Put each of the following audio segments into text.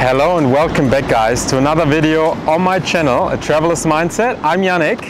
Hello and welcome back guys to another video on my channel, A Traveler's Mindset. I'm Yannick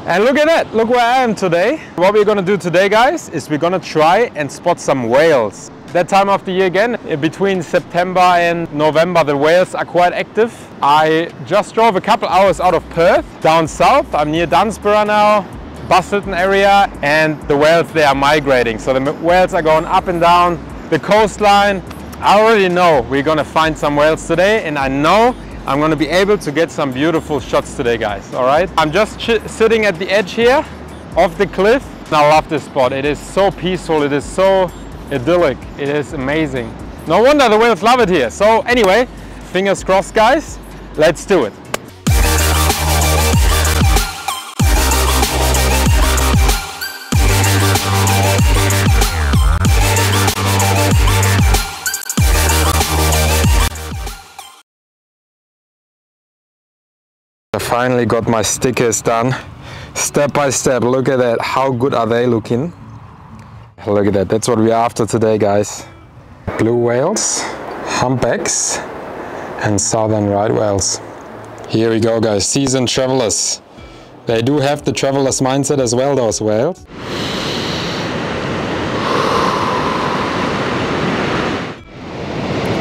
and look at that, look where I am today. What we're gonna do today guys is we're gonna try and spot some whales. That time of the year again, between September and November, the whales are quite active. I just drove a couple hours out of Perth, down south. I'm near Dunsborough now, Busselton area, and the whales, they are migrating. So the whales are going up and down the coastline. I already know we're gonna find some whales today, and I know I'm gonna be able to get some beautiful shots today guys, all right? I'm just sitting at the edge here of the cliff. I love this spot. It is so peaceful, it is so idyllic, it is amazing. No wonder the whales love it here. So anyway, fingers crossed guys, let's do it. I finally got my stickers done, step by step. Look at that, how good are they looking? Look at that, that's what we're after today guys. Blue whales, humpbacks and southern right whales. Here we go guys, seasoned travelers. They do have the traveler's mindset as well, those whales.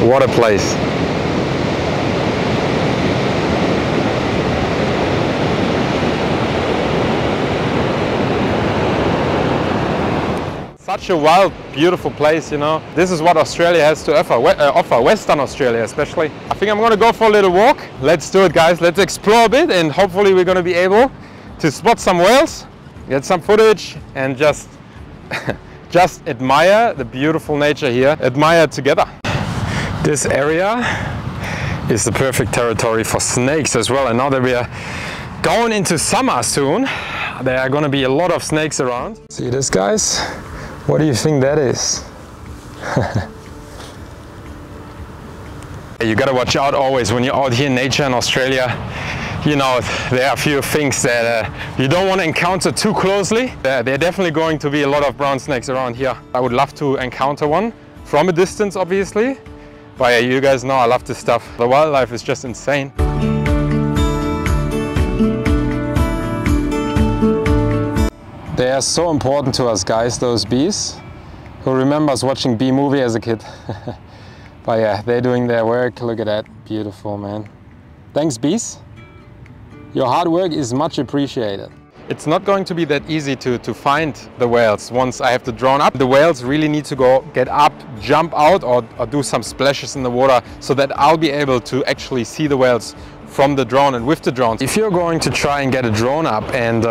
What a place. Such a wild, beautiful place, you know. This is what Australia has to offer, Western Australia especially. I think I'm gonna go for a little walk. Let's do it guys, let's explore a bit, and hopefully we're gonna be able to spot some whales, get some footage, and just admire the beautiful nature here, admire together. This area is the perfect territory for snakes as well, and now that we are going into summer soon, there are gonna be a lot of snakes around. See this guys? What do you think that is? You gotta watch out always when you're out here in nature in Australia. You know, there are a few things that you don't want to encounter too closely. There are definitely going to be a lot of brown snakes around here. I would love to encounter one from a distance, obviously. But yeah, you guys know I love this stuff. The wildlife is just insane. They are so important to us guys, those bees. Who remembers watching Bee Movie as a kid? But yeah, they're doing their work. Look at that, beautiful man. Thanks bees. Your hard work is much appreciated. It's not going to be that easy to find the whales once I have the drone up. The whales really need to get up, jump out, or do some splashes in the water so that I'll be able to actually see the whales from the drone and with the drone. If you're going to try and get a drone up and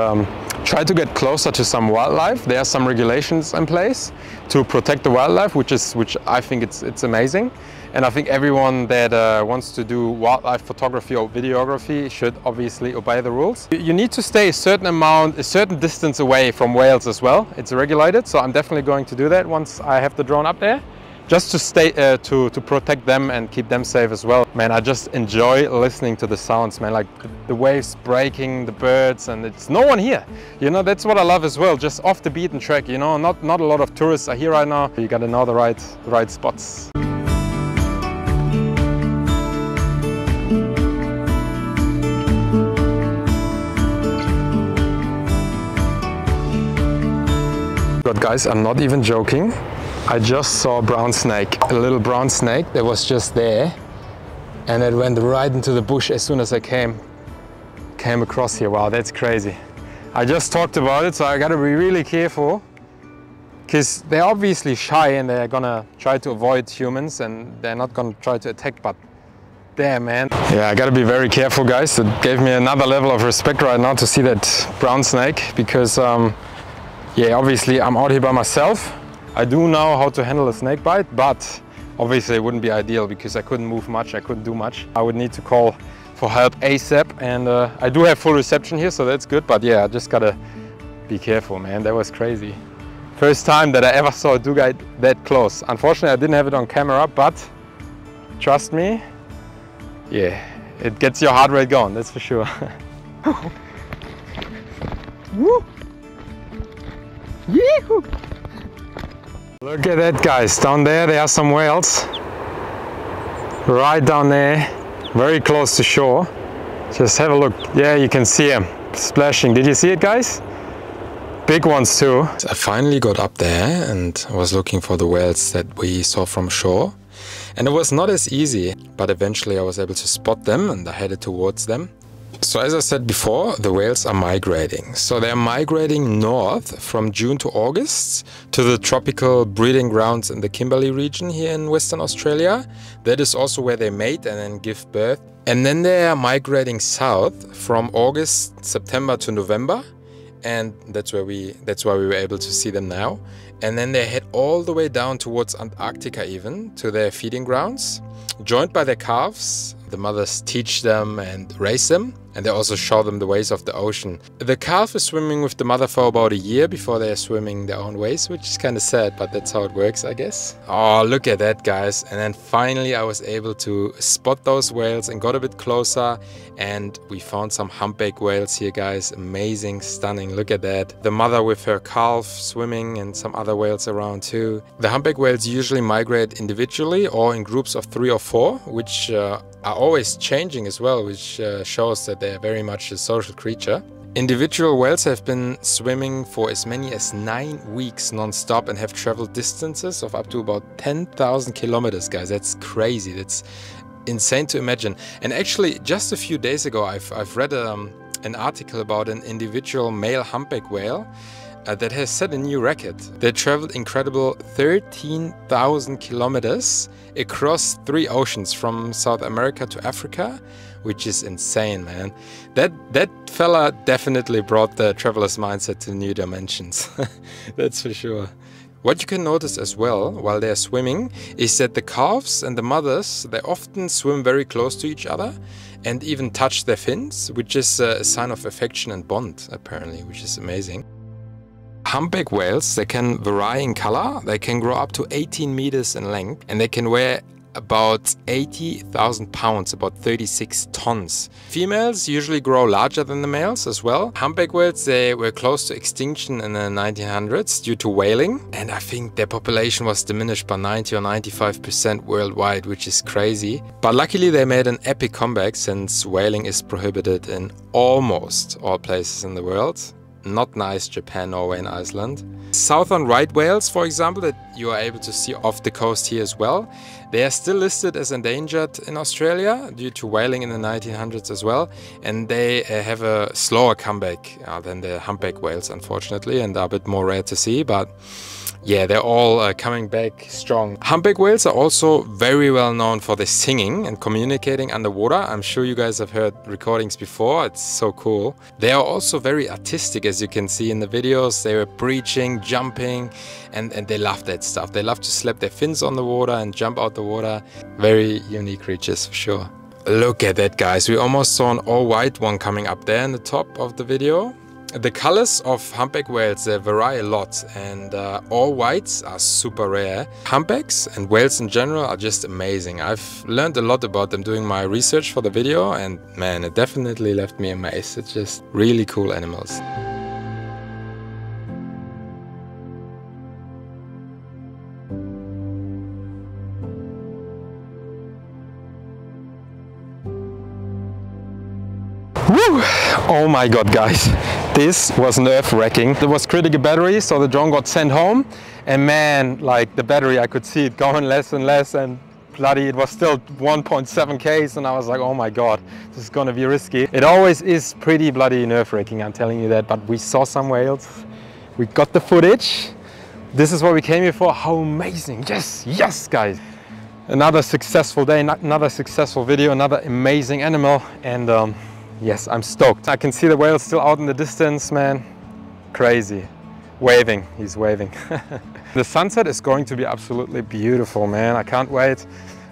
try to get closer to some wildlife, there are some regulations in place to protect the wildlife, which I think it's amazing. And I think everyone that wants to do wildlife photography or videography should obviously obey the rules. You need to stay a certain distance away from whales as well. It's regulated, so I'm definitely going to do that once I have the drone up there, just to stay to protect them and keep them safe as well. Man, I just enjoy listening to the sounds, man, like the waves breaking, the birds, and it's no one here. You know, that's what I love as well, just off the beaten track, you know, not a lot of tourists are here right now. You gotta know the right spots. But guys, I'm not even joking. I just saw a brown snake, a little brown snake that was just there, and it went right into the bush as soon as I came across here. Wow, that's crazy. I just talked about it, so I gotta be really careful because they're obviously shy and they're gonna try to avoid humans and they're not gonna try to attack, but damn man. Yeah, I gotta be very careful guys. It gave me another level of respect right now to see that brown snake because yeah, obviously I'm out here by myself. I do know how to handle a snake bite, but obviously it wouldn't be ideal because I couldn't move much, I couldn't do much. I would need to call for help ASAP, and I do have full reception here, so that's good, but yeah, I just gotta be careful, man. That was crazy. First time that I ever saw a dugite that close. Unfortunately, I didn't have it on camera, but trust me, yeah, it gets your heart rate going, that's for sure. Woo! Yee-hoo! Look at that guys, down there are some whales. right down there, very close to shore. Just have a look. Yeah, you can see them splashing. Did you see it, guys? Big ones too. I finally got up there and was looking for the whales that we saw from shore. And it was not as easy, but eventually I was able to spot them and I headed towards them. So as I said before, the whales are migrating. So they're migrating north from June to August to the tropical breeding grounds in the Kimberley region here in Western Australia. That is also where they mate and then give birth. And then they are migrating south from August, September to November. And that's why we were able to see them now. And then they head all the way down towards Antarctica even, to their feeding grounds, joined by their calves. The mothers teach them and raise them, and they also show them the ways of the ocean. The calf is swimming with the mother for about a year before they're swimming their own ways, which is kind of sad, but that's how it works, I guess. Oh, look at that, guys. And then finally I was able to spot those whales and got a bit closer, and we found some humpback whales here, guys. Amazing, stunning. Look at that. The mother with her calf swimming and some other whales around too. The humpback whales usually migrate individually or in groups of 3 or 4, which are always changing as well, which shows that they're very much a social creature. Individual whales have been swimming for as many as 9 weeks non-stop and have traveled distances of up to about 10,000 kilometers, guys. That's crazy. That's insane to imagine. And actually, just a few days ago, I've read an article about an individual male humpback whale that has set a new record. They traveled incredible 13,000 kilometers across 3 oceans from South America to Africa, which is insane, man. That fella definitely brought the traveler's mindset to new dimensions. That's for sure. What you can notice as well while they're swimming is that the calves and the mothers, they often swim very close to each other and even touch their fins, which is a sign of affection and bond, apparently, which is amazing. Humpback whales, they can vary in color, they can grow up to 18 meters in length, and they can weigh about 80,000 pounds, about 36 tons. Females usually grow larger than the males as well. Humpback whales, they were close to extinction in the 1900s due to whaling, and I think their population was diminished by 90 or 95% worldwide, which is crazy. But luckily they made an epic comeback, since whaling is prohibited in almost all places in the world. Not nice, Japan, Norway and Iceland. Southern right whales, for example, that you are able to see off the coast here as well, they are still listed as endangered in Australia due to whaling in the 1900s as well, and they have a slower comeback than the humpback whales, unfortunately, and are a bit more rare to see, but yeah, they're all coming back strong. Humpback whales are also very well known for their singing and communicating underwater. I'm sure you guys have heard recordings before. It's so cool. They are also very artistic, as you can see in the videos. They were breaching, jumping, and they love that stuff. They love to slap their fins on the water and jump out the water. Very unique creatures for sure. Look at that, guys. We almost saw an all-white one coming up there in the top of the video. The colors of humpback whales, they vary a lot, and all whites are super rare. Humpbacks and whales in general are just amazing. I've learned a lot about them doing my research for the video, and man, it definitely left me amazed. It's just really cool animals. Woo! Oh my god, guys, this was nerve-wracking. There was critical battery, so the drone got sent home, and man, like the battery, I could see it going less and less, and bloody, it was still 1.7 Ks, and I was like, oh my god, this is gonna be risky. It always is pretty bloody nerve-wracking, I'm telling you that, but we saw some whales, we got the footage. This is what we came here for. How amazing! Yes, yes, guys. Another successful day, another successful video, another amazing animal, and yes, I'm stoked. I can see the whale still out in the distance, man. Crazy. Waving, he's waving. The sunset is going to be absolutely beautiful, man. I can't wait.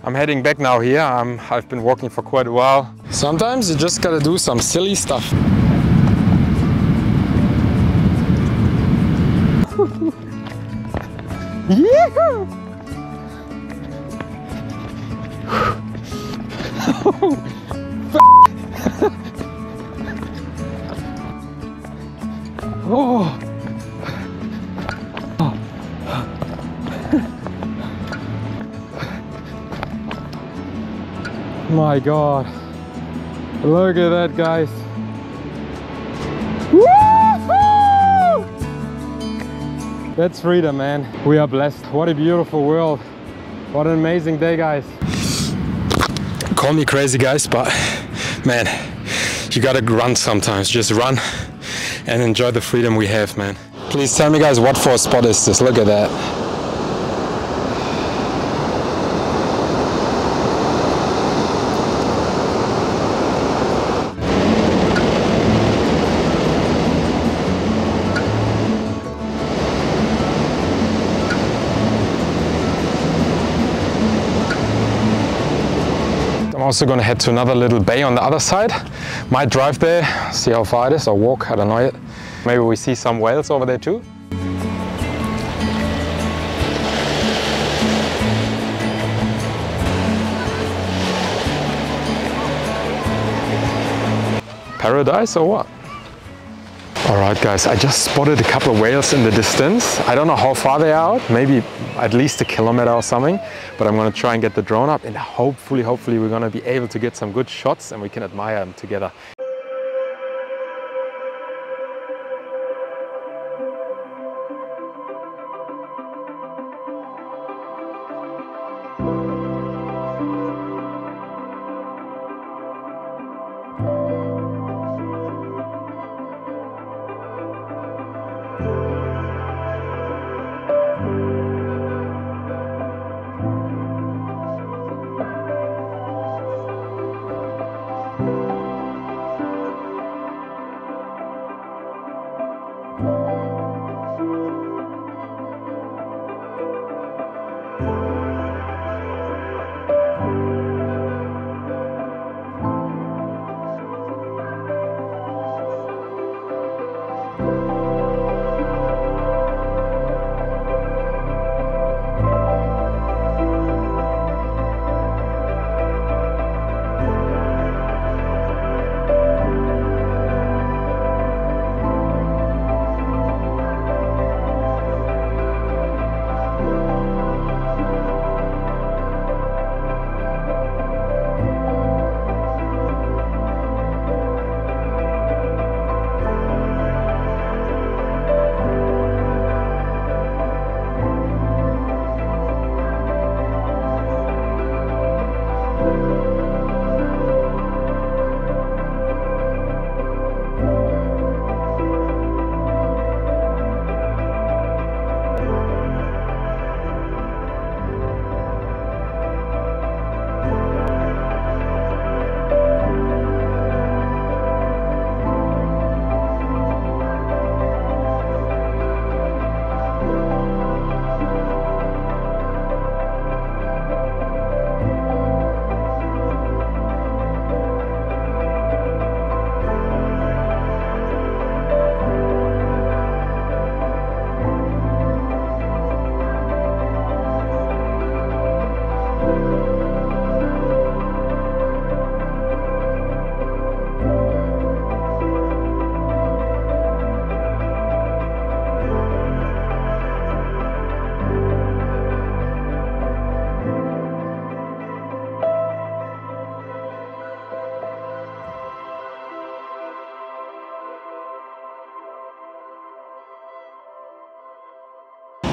I'm heading back now here. I've been walking for quite a while. Sometimes you just gotta do some silly stuff. Yeah! Oh. My God. Look at that, guys. Woo-hoo! That's freedom, man. We are blessed. What a beautiful world. What an amazing day, guys. Call me crazy, guys, but man, you gotta run sometimes. Just run and enjoy the freedom we have, man. Please tell me, guys, what for a spot is this? Look at that. I'm also going to head to another little bay on the other side. Might drive there, see how far it is, or walk, I don't know yet. Maybe we see some whales over there too. Paradise or what? Alright guys, I just spotted a couple of whales in the distance. I don't know how far they are out, maybe at least a kilometer or something, but I'm gonna try and get the drone up and hopefully we're gonna be able to get some good shots and we can admire them together.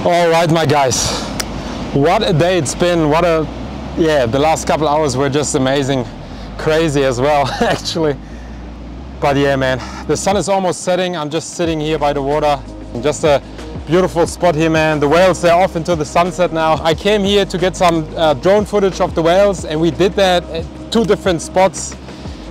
All right, my guys, what a day it's been. The last couple hours were just amazing, crazy as well, actually. But yeah, man, the sun is almost setting. I'm just sitting here by the water. Just a beautiful spot here, man. The whales, they're off into the sunset now. I came here to get some drone footage of the whales, and we did that at 2 different spots.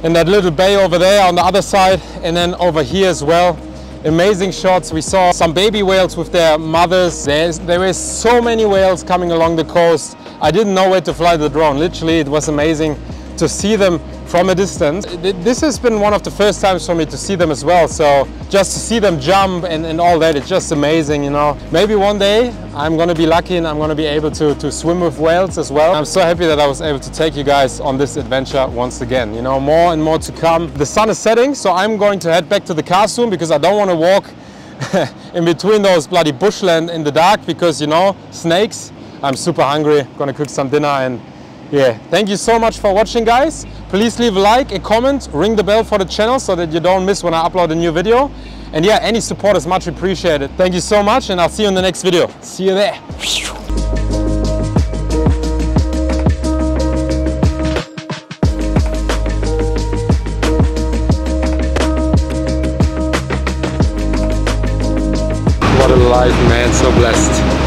In that little bay over there on the other side, and then over here as well. Amazing shots. We saw some baby whales with their mothers. There were so many whales coming along the coast. I didn't know where to fly the drone. Literally, it was amazing to see them from a distance. This has been one of the first times for me to see them as well. So just to see them jump and all that, it's just amazing, you know. Maybe one day I'm gonna be lucky and I'm gonna be able to swim with whales as well. I'm so happy that I was able to take you guys on this adventure once again. You know, more and more to come. The sun is setting, so I'm going to head back to the car soon because I don't want to walk in between those bloody bushland in the dark because, you know, snakes. I'm super hungry. Gonna cook some dinner and Yeah, thank you so much for watching, guys. Please leave a like, a comment, ring the bell for the channel so that you don't miss when I upload a new video. And yeah, any support is much appreciated. Thank you so much, and I'll see you in the next video. See you there. What a life, man, so blessed.